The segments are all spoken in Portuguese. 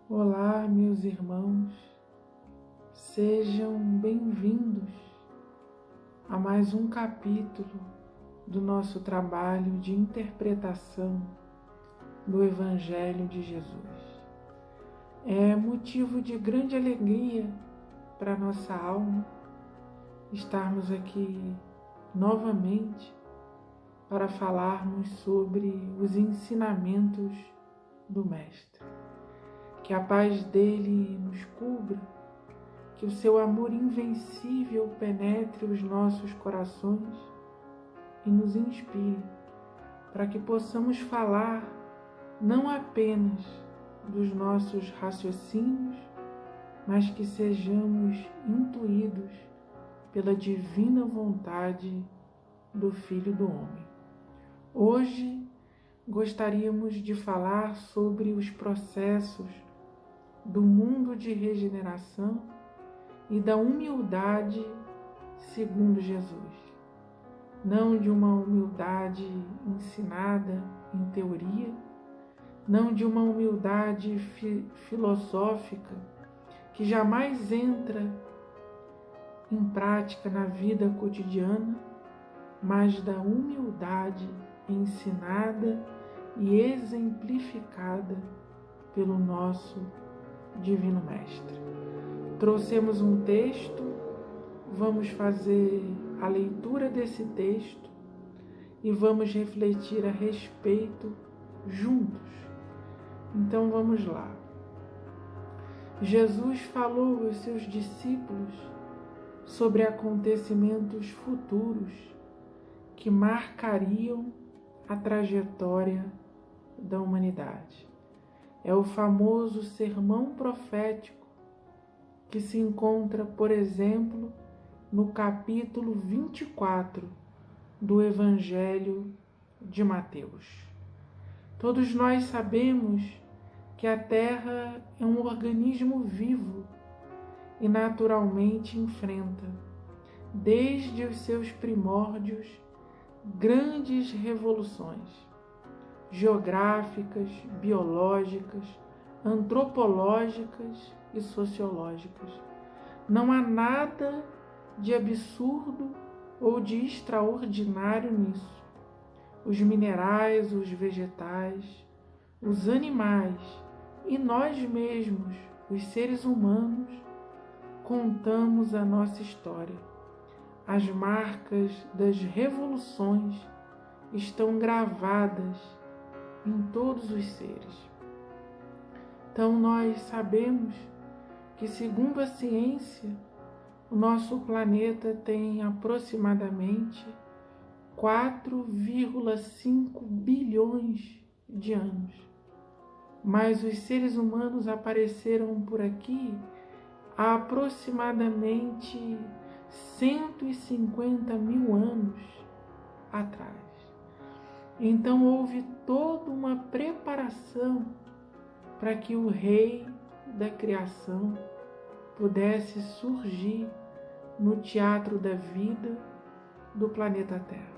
Olá, meus irmãos, sejam bem-vindos a mais um capítulo do nosso trabalho de interpretação do Evangelho de Jesus. É motivo de grande alegria para nossa alma estarmos aqui novamente para falarmos sobre os ensinamentos do Mestre. Que a paz dele nos cubra, que o seu amor invencível penetre os nossos corações e nos inspire, para que possamos falar não apenas dos nossos raciocínios, mas que sejamos intuídos pela divina vontade do Filho do Homem. Hoje gostaríamos de falar sobre os processos do mundo de regeneração e da humildade segundo Jesus. Não de uma humildade ensinada em teoria, não de uma humildade filosófica que jamais entra em prática na vida cotidiana, mas da humildade ensinada e exemplificada pelo nosso Divino Mestre. Trouxemos um texto, vamos fazer a leitura desse texto e vamos refletir a respeito juntos. Então vamos lá. Jesus falou aos seus discípulos sobre acontecimentos futuros que marcariam a trajetória da humanidade. É o famoso sermão profético que se encontra, por exemplo, no capítulo 24 do Evangelho de Mateus. Todos nós sabemos que a Terra é um organismo vivo e naturalmente enfrenta, desde os seus primórdios, grandes revoluções geográficas, biológicas, antropológicas e sociológicas. Não há nada de absurdo ou de extraordinário nisso. Os minerais, os vegetais, os animais e nós mesmos, os seres humanos, contamos a nossa história. As marcas das revoluções estão gravadas em todos os seres. Então nós sabemos que, segundo a ciência, o nosso planeta tem aproximadamente 4,5 bilhões de anos. Mas os seres humanos apareceram por aqui há aproximadamente 150 mil anos atrás. Então houve toda uma preparação para que o Rei da criação pudesse surgir no teatro da vida do planeta Terra.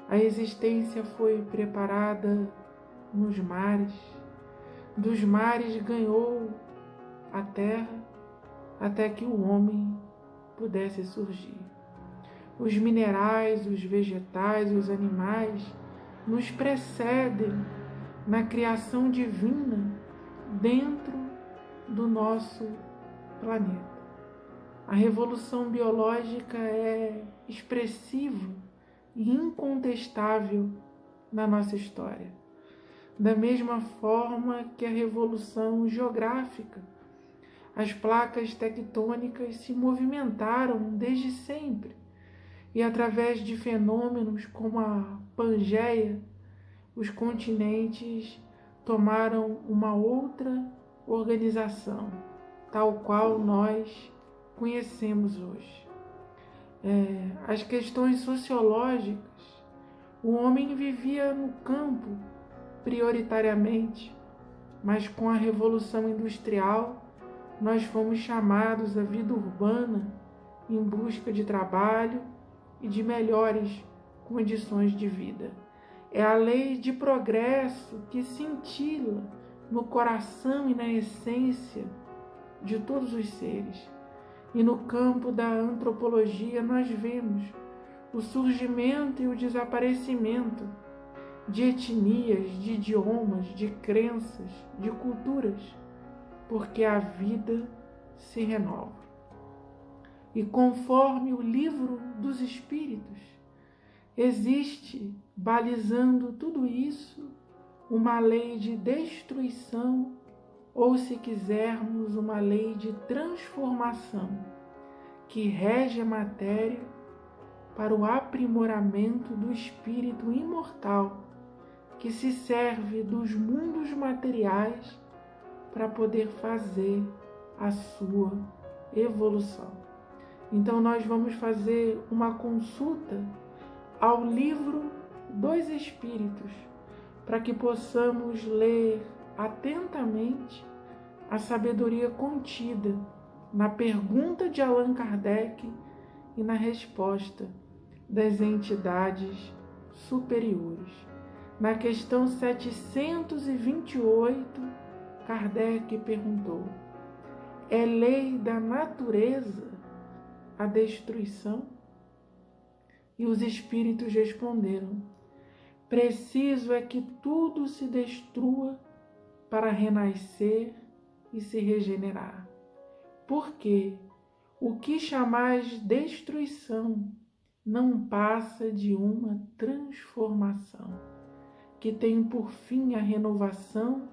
A existência foi preparada nos mares, dos mares ganhou a terra até que o homem pudesse surgir. Os minerais, os vegetais, os animais nos precedem na criação divina dentro do nosso planeta. A revolução biológica é expressiva e incontestável na nossa história. Da mesma forma que a revolução geográfica, as placas tectônicas se movimentaram desde sempre e, através de fenômenos como a Pangeia, os continentes tomaram uma outra organização, tal qual nós conhecemos hoje. As questões sociológicas, o homem vivia no campo prioritariamente, mas com a Revolução Industrial nós fomos chamados à vida urbana em busca de trabalho e de melhores condições de vida. É a lei de progresso que cintila no coração e na essência de todos os seres. E no campo da antropologia nós vemos o surgimento e o desaparecimento de etnias, de idiomas, de crenças, de culturas, porque a vida se renova. E conforme o livro dos Espíritos, existe, balizando tudo isso, uma lei de destruição, ou, se quisermos, uma lei de transformação, que rege a matéria para o aprimoramento do espírito imortal, que se serve dos mundos materiais para poder fazer a sua evolução. Então nós vamos fazer uma consulta ao livro dos Espíritos, para que possamos ler atentamente a sabedoria contida na pergunta de Allan Kardec e na resposta das entidades superiores. Na questão 728, Kardec perguntou: é lei da natureza a destruição? E os espíritos responderam: preciso é que tudo se destrua para renascer e se regenerar. Porque o que chamais destruição não passa de uma transformação, que tem por fim a renovação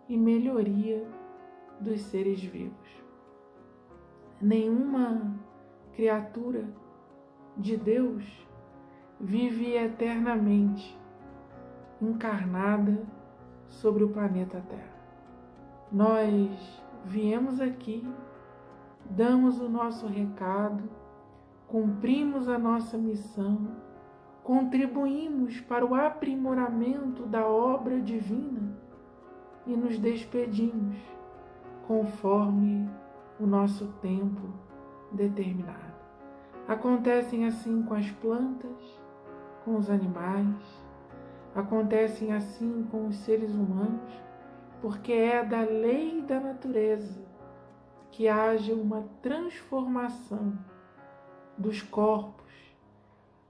e melhoria dos seres vivos. Nenhuma criatura de Deus vive eternamente encarnada sobre o planeta Terra. Nós viemos aqui, damos o nosso recado, cumprimos a nossa missão, contribuímos para o aprimoramento da obra divina e nos despedimos conforme o nosso tempo determinado. Acontecem assim com as plantas, com os animais, acontecem assim com os seres humanos, porque é da lei da natureza que haja uma transformação dos corpos,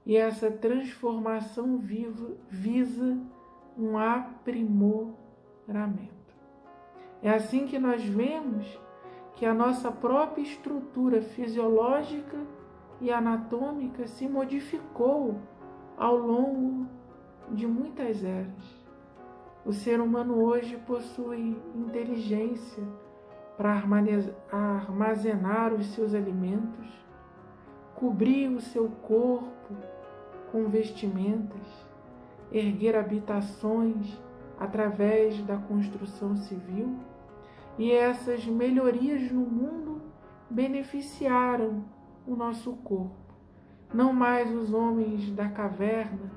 e essa transformação visa um aprimoramento. É assim que nós vemos que a nossa própria estrutura fisiológica e anatômica se modificou ao longo de muitas eras. O ser humano hoje possui inteligência para armazenar os seus alimentos, cobrir o seu corpo com vestimentas, erguer habitações através da construção civil, e essas melhorias no mundo beneficiaram o nosso corpo. Não mais os homens da caverna,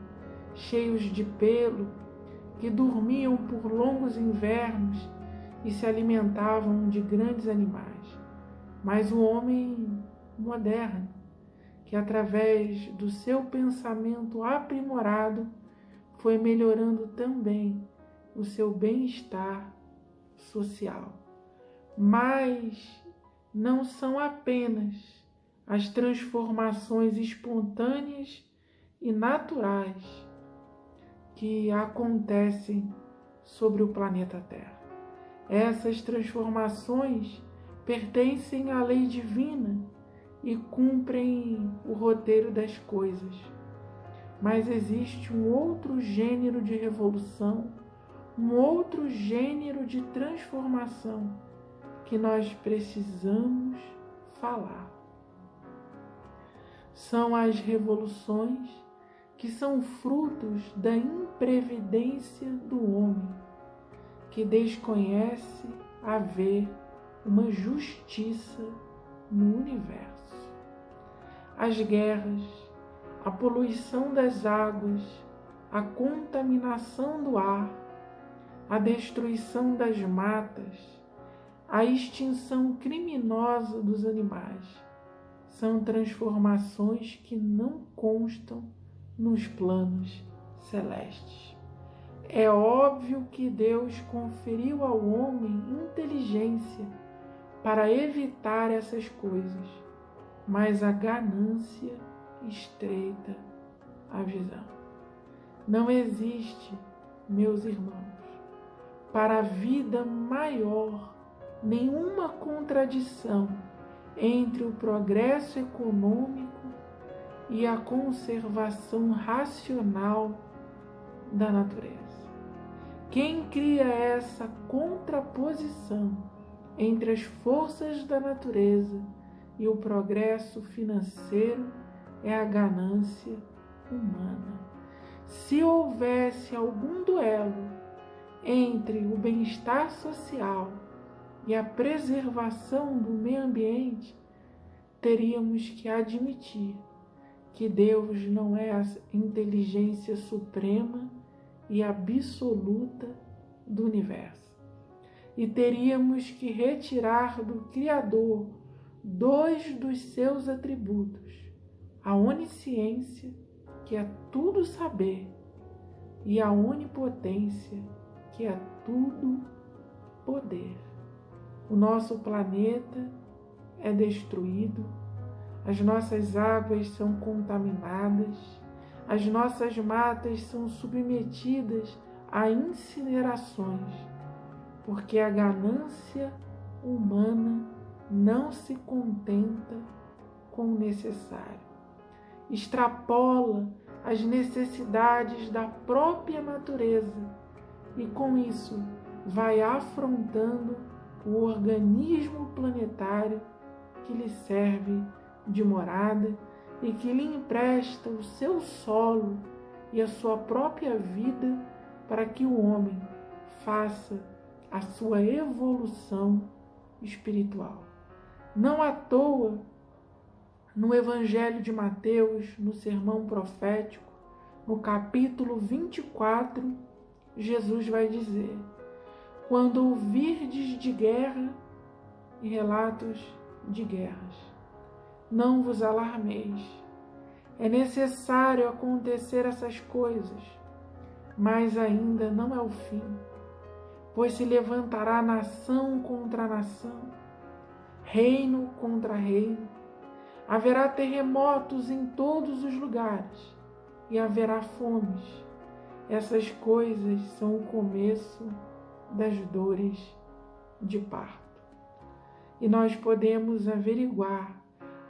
cheios de pelo, que dormiam por longos invernos e se alimentavam de grandes animais, mas o homem moderno, que através do seu pensamento aprimorado foi melhorando também o seu bem-estar social. Mas não são apenas as transformações espontâneas e naturais que acontecem sobre o planeta Terra. Essas transformações pertencem à lei divina e cumprem o roteiro das coisas. Mas existe um outro gênero de revolução, um outro gênero de transformação que nós precisamos falar. São as revoluções que são frutos da imprevidência do homem, que desconhece haver uma justiça no universo. As guerras, a poluição das águas, a contaminação do ar, a destruição das matas, a extinção criminosa dos animais, são transformações que não constam nos planos celestes. É óbvio que Deus conferiu ao homem inteligência para evitar essas coisas, mas a ganância estreita a visão. Não existe, meus irmãos, para a vida maior nenhuma contradição entre o progresso econômico e a conservação racional da natureza. Quem cria essa contraposição entre as forças da natureza e o progresso financeiro é a ganância humana. Se houvesse algum duelo entre o bem-estar social e a preservação do meio ambiente, teríamos que admitir que Deus não é a inteligência suprema e absoluta do universo. E teríamos que retirar do Criador dois dos seus atributos: a onisciência, que é tudo saber, e a onipotência, que é tudo poder. O nosso planeta é destruído, as nossas águas são contaminadas, as nossas matas são submetidas a incinerações, porque a ganância humana não se contenta com o necessário. Extrapola as necessidades da própria natureza e, com isso, vai afrontando o organismo planetário que lhe serve de morada e que lhe empresta o seu solo e a sua própria vida para que o homem faça a sua evolução espiritual. Não à toa, no Evangelho de Mateus, no Sermão Profético, no capítulo 24, Jesus vai dizer: quando ouvirdes de guerra e relatos de guerras, não vos alarmeis. É necessário acontecer essas coisas, mas ainda não é o fim, pois se levantará nação contra nação, reino contra reino, haverá terremotos em todos os lugares e haverá fomes. Essas coisas são o começo das dores de parto. E nós podemos averiguar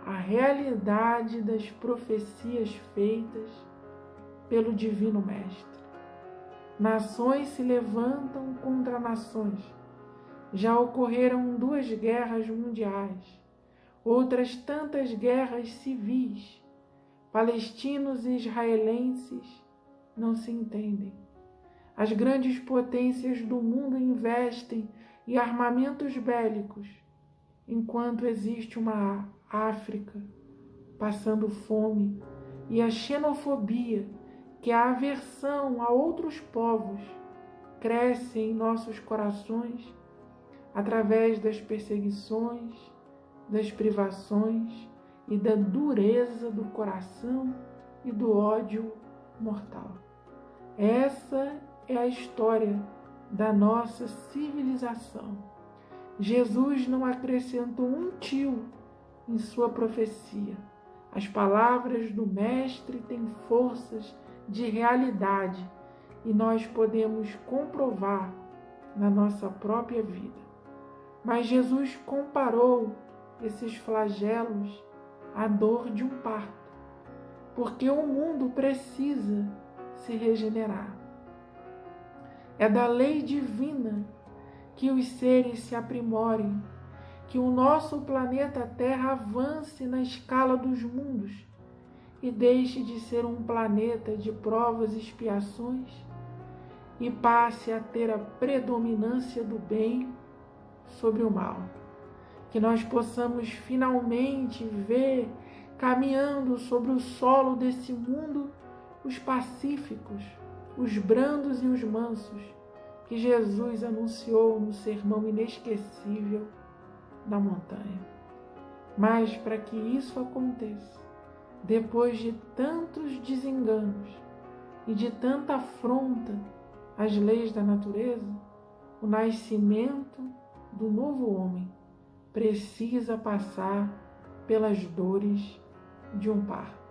a realidade das profecias feitas pelo Divino Mestre. Nações se levantam contra nações. Já ocorreram 2 guerras mundiais, outras tantas guerras civis. Palestinos e israelenses não se entendem. As grandes potências do mundo investem em armamentos bélicos, enquanto existe uma África passando fome, e a xenofobia, que é a aversão a outros povos, cresce em nossos corações através das perseguições, das privações e da dureza do coração e do ódio mortal. Essa é a história da nossa civilização. Jesus não acrescentou um tio em sua profecia. As palavras do Mestre têm forças de realidade e nós podemos comprovar na nossa própria vida. Mas Jesus comparou esses flagelos à dor de um parto, porque o mundo precisa se regenerar. É da lei divina que os seres se aprimorem, que o nosso planeta Terra avance na escala dos mundos e deixe de ser um planeta de provas e expiações e passe a ter a predominância do bem sobre o mal. Que nós possamos finalmente ver caminhando sobre o solo desse mundo os pacíficos, os brandos e os mansos, que Jesus anunciou no sermão inesquecível da montanha. Mas para que isso aconteça, depois de tantos desenganos e de tanta afronta, as leis da natureza, o nascimento do novo homem precisa passar pelas dores de um parto.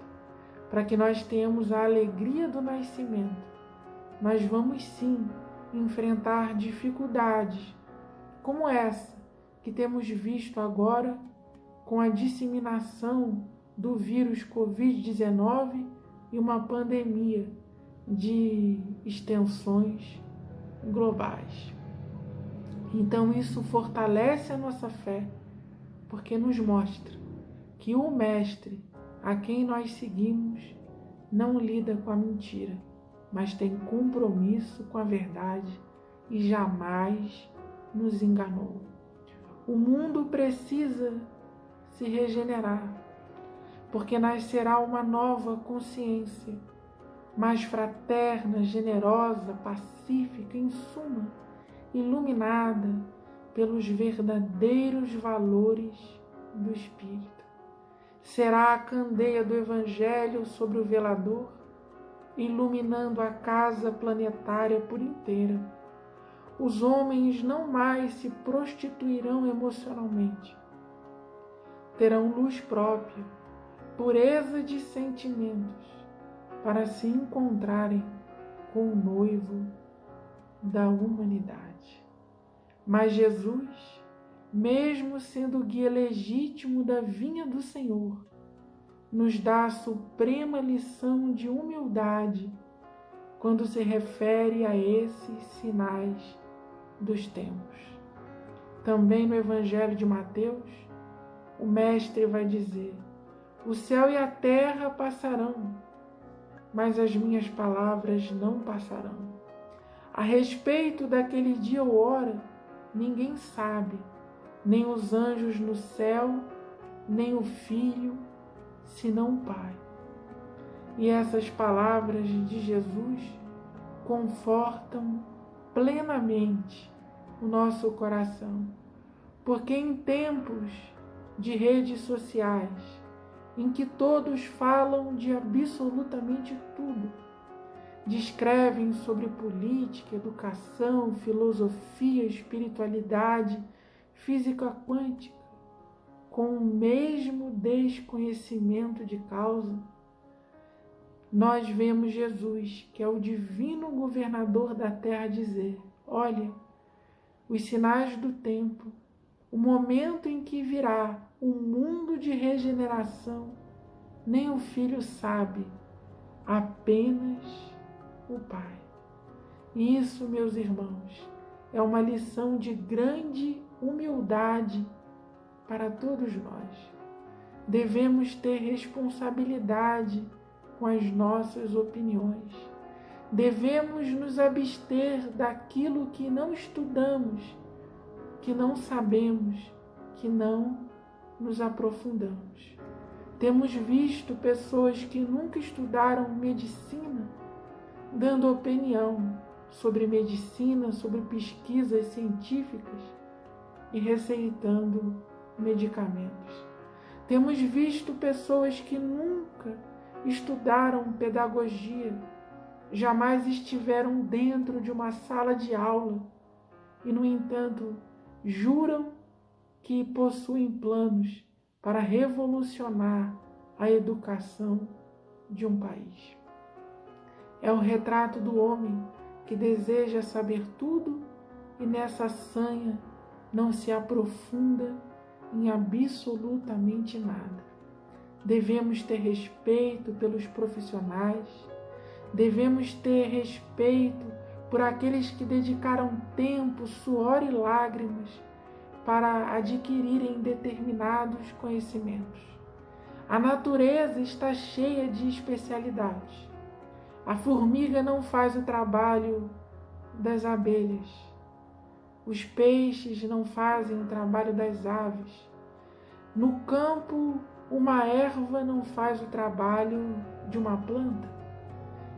Para que nós tenhamos a alegria do nascimento, nós vamos sim enfrentar dificuldades como essa que temos visto agora com a disseminação do vírus Covid-19 e uma pandemia de extensões globais. Então isso fortalece a nossa fé, porque nos mostra que o Mestre a quem nós seguimos não lida com a mentira, mas tem compromisso com a verdade e jamais nos enganou. O mundo precisa se regenerar, porque nascerá uma nova consciência, mais fraterna, generosa, pacífica, em suma, iluminada pelos verdadeiros valores do Espírito. Será a candeia do Evangelho sobre o velador, iluminando a casa planetária por inteira. Os homens não mais se prostituirão emocionalmente. Terão luz própria, pureza de sentimentos, para se encontrarem com o noivo da humanidade. Mas Jesus, mesmo sendo o guia legítimo da vinha do Senhor, nos dá a suprema lição de humildade quando se refere a esses sinais dos tempos. Também no Evangelho de Mateus, o Mestre vai dizer: o céu e a terra passarão, mas as minhas palavras não passarão. A respeito daquele dia ou hora, ninguém sabe, nem os anjos no céu, nem o Filho, senão o Pai. E essas palavras de Jesus confortam plenamente o nosso coração, porque em tempos de redes sociais, em que todos falam de absolutamente tudo, descrevem sobre política, educação, filosofia, espiritualidade, física quântica, com o mesmo desconhecimento de causa, nós vemos Jesus, que é o divino governador da terra, dizer: olha, os sinais do tempo, o momento em que virá um mundo de regeneração, nem o Filho sabe, apenas o Pai. E isso, meus irmãos, é uma lição de grande humildade para todos nós. Devemos ter responsabilidade com as nossas opiniões. Devemos nos abster daquilo que não estudamos, que não sabemos, que não nos aprofundamos. Temos visto pessoas que nunca estudaram medicina dando opinião sobre medicina, sobre pesquisas científicas e receitando medicamentos. Temos visto pessoas que nunca estudaram pedagogia, jamais estiveram dentro de uma sala de aula e, no entanto, juram que possuem planos para revolucionar a educação de um país. É o retrato do homem que deseja saber tudo e nessa sanha não se aprofunda em absolutamente nada. Devemos ter respeito pelos profissionais, devemos ter respeito por aqueles que dedicaram tempo, suor e lágrimas para adquirirem determinados conhecimentos. A natureza está cheia de especialidades. A formiga não faz o trabalho das abelhas. Os peixes não fazem o trabalho das aves. No campo, uma erva não faz o trabalho de uma planta.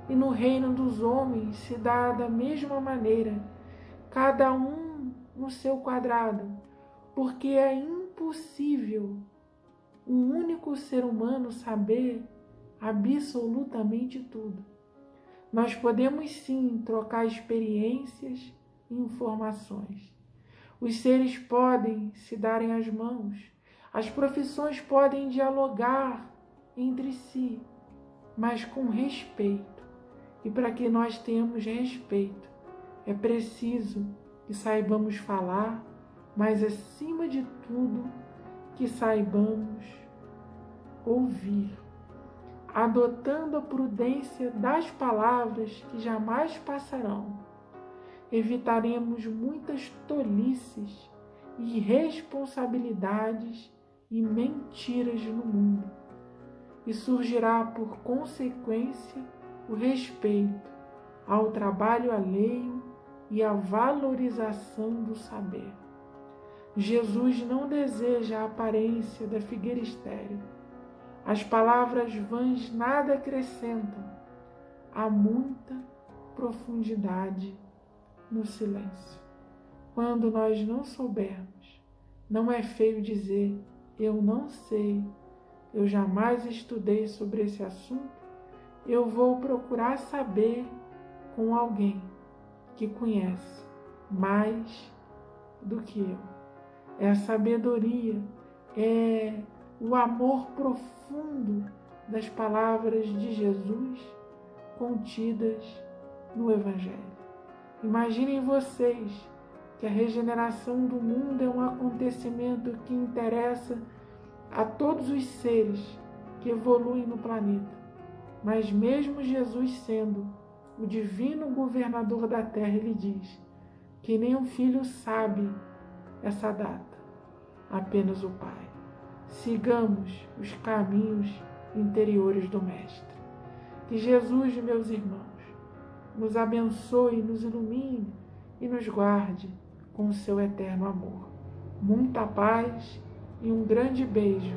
E no reino dos homens se dá da mesma maneira, cada um no seu quadrado, porque é impossível um único ser humano saber absolutamente tudo. Nós podemos sim trocar experiências e informações. Os seres podem se darem as mãos, as profissões podem dialogar entre si, mas com respeito. E para que nós tenhamos respeito, é preciso que saibamos falar, mas acima de tudo, que saibamos ouvir, adotando a prudência das palavras que jamais passarão. Evitaremos muitas tolices, irresponsabilidades e mentiras no mundo. E surgirá por consequência o respeito ao trabalho alheio e a valorização do saber. Jesus não deseja a aparência da figueira estéril. As palavras vãs nada acrescentam. Há muita profundidade no silêncio. Quando nós não soubermos, não é feio dizer, eu não sei, eu jamais estudei sobre esse assunto, eu vou procurar saber com alguém que conhece mais do que eu. É a sabedoria, é o amor profundo das palavras de Jesus contidas no Evangelho. Imaginem vocês que a regeneração do mundo é um acontecimento que interessa a todos os seres que evoluem no planeta. Mas mesmo Jesus sendo o divino governador da Terra, ele diz que nenhum filho sabe essa data, apenas o Pai. Sigamos os caminhos interiores do Mestre. Que Jesus, meus irmãos, nos abençoe, nos ilumine e nos guarde com o seu eterno amor. Muita paz e um grande beijo